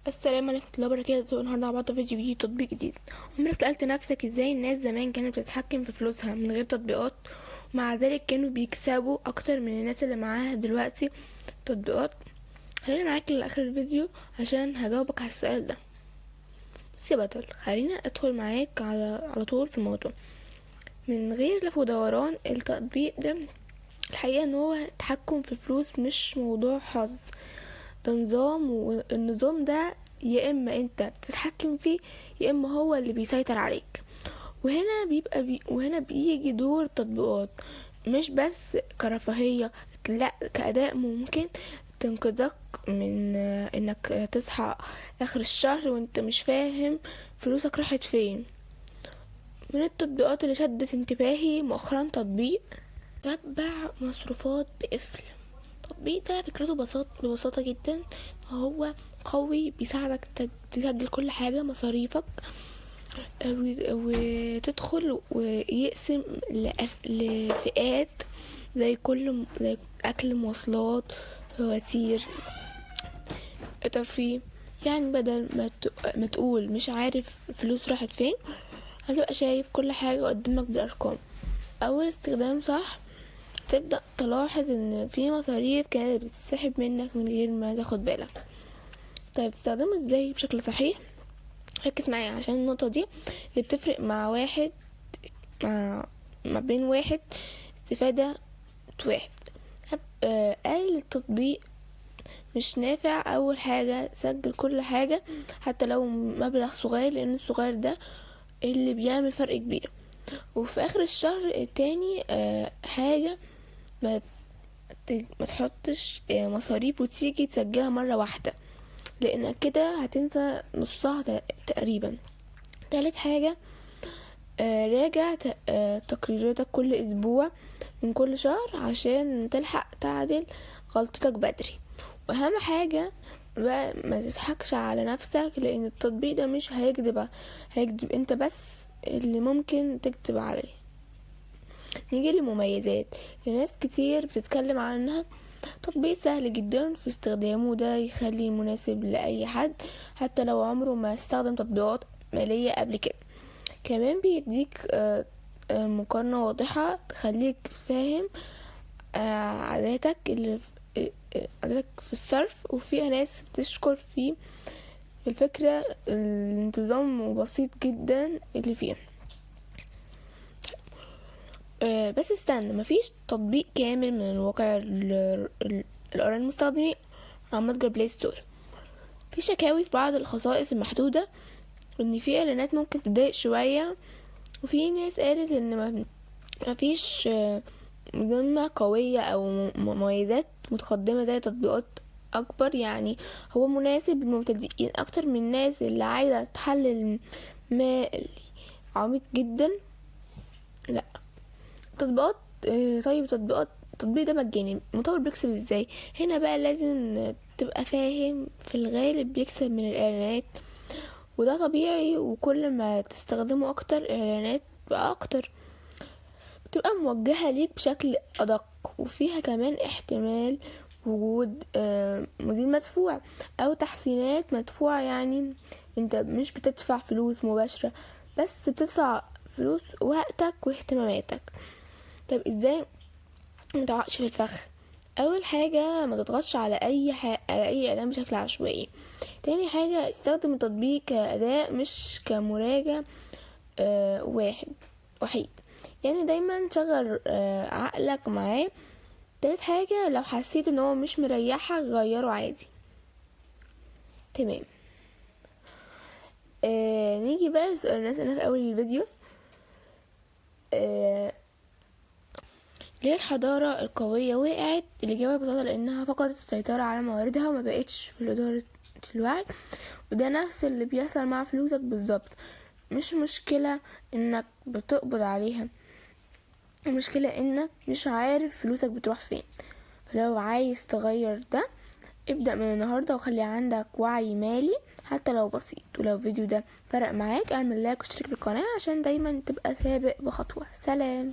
السلام عليكم ورحمة الله وبركاته. النهارده مع بعض فيديو جديد، تطبيق جديد. عمرك سألت نفسك ازاي الناس زمان كانت بتتحكم في فلوسها من غير تطبيقات، ومع ذلك كانوا بيكسبوا اكتر من الناس اللي معاها دلوقتي تطبيقات؟ خلينا معاك لاخر الفيديو عشان هجاوبك على السؤال ده. بس يا بطل، خلينا ادخل معاك على طول في الموضوع من غير لف ودوران. التطبيق ده الحقيقة ان هو تحكم في الفلوس، مش موضوع حظ. ده نظام، والنظام ده يا اما انت بتتحكم فيه يا اما هو اللي بيسيطر عليك. وهنا بيجي دور التطبيقات، مش بس كرفاهية، لا كأداء ممكن تنقذك من انك تصحى اخر الشهر وانت مش فاهم فلوسك راحت فين. من التطبيقات اللي شدت انتباهي مؤخرا تطبيق تبع مصروفات بقفل. التطبيق ده فكرته ببساطة جدا. هو قوي، بيساعدك تسجل كل حاجة مصاريفك، وتدخل ويقسم لفئات زي أكل، مواصلات، فواتير، ترفيه. يعني بدل ما تقول مش عارف فلوس راحت فين، هتبقى شايف كل حاجة قدامك بالأرقام. أول استخدام صح، تبدأ تلاحظ ان في مصاريف كانت بتتسحب منك من غير ما تاخد بالك. طيب تستخدمه ازاي بشكل صحيح؟ ركز معايا عشان النقطة دي اللي بتفرق مع واحد، ما بين واحد استفادة واحد. قال التطبيق مش نافع. اول حاجة، سجل كل حاجة حتى لو مبلغ صغير، لان الصغير ده اللي بيعمل فرق كبير. وفي اخر الشهر التاني حاجة ما تحطش مصاريف وتيجي تسجلها مرة واحدة، لانك كده هتنسى نصها تقريبا. تالت حاجة، راجع تقريراتك كل اسبوع من كل شهر عشان تلحق تعدل غلطتك بدري. واهم حاجة بقى، ما تضحكش على نفسك، لان التطبيق ده مش هيكذب انت بس اللي ممكن تكتب عليه. نيجي لمميزات لناس كتير بتتكلم عنها. تطبيق سهل جدا في استخدامه، ده يخليه مناسب لأي حد حتى لو عمره ما استخدم تطبيقات مالية قبل كده. كمان بيديك مقارنة واضحة تخليك فاهم عاداتك عاداتك في الصرف. وفي ناس بتشكر فيه الفكرة، الانتظام بسيط جدا اللي فيه. بس استنى، مفيش تطبيق كامل من الواقع الآراء المستخدمين على متجر بلاي ستور. في شكاوي في بعض الخصائص المحدودة، وان في اعلانات ممكن تضايق شوية. وفي ناس قالت ان مفيش مهمة قوية او مميزات متقدمة زي تطبيقات اكبر. يعني هو مناسب للمبتدئين اكتر من الناس اللي عايزة تحلل مالي عميق جدا. لا تطبيقات طيب التطبيق ده مجاني، المطور بيكسب ازاي؟ هنا بقى لازم تبقى فاهم، في الغالب بيكسب من الاعلانات، وده طبيعي. وكل ما تستخدمه اكتر، اعلانات بقى اكتر بتبقى موجهة ليك بشكل ادق، وفيها كمان احتمال وجود مدير مدفوع او تحسينات مدفوعة. يعني انت مش بتدفع فلوس مباشرة، بس بتدفع فلوس وقتك واهتماماتك. طب ازاي متعقش في الفخ؟ اول حاجة، ما تضغطش على على اي اعلان بشكل عشوائي. تاني حاجة، استخدم التطبيق كأداة مش كمراجع وحيد. يعني دايما شغل عقلك معاه. تالت حاجة، لو حسيت ان هو مش مريحك غيره عادي. تمام. نيجي بقى لسؤال الناس انا في اول الفيديو. ليه الحضارة القوية وقعت؟ الإجابة ببساطة لأنها فقدت السيطرة على مواردها وما بقتش في إدارة الوعي. وده نفس اللي بيحصل مع فلوسك بالظبط. مش مشكلة إنك بتقبض عليها، المشكلة إنك مش عارف فلوسك بتروح فين. فلو عايز تغير ده، ابدأ من النهاردة وخلي عندك وعي مالي حتى لو بسيط. ولو الفيديو ده فرق معاك، اعمل لايك واشترك في القناة عشان دايما تبقى سابق بخطوة. سلام.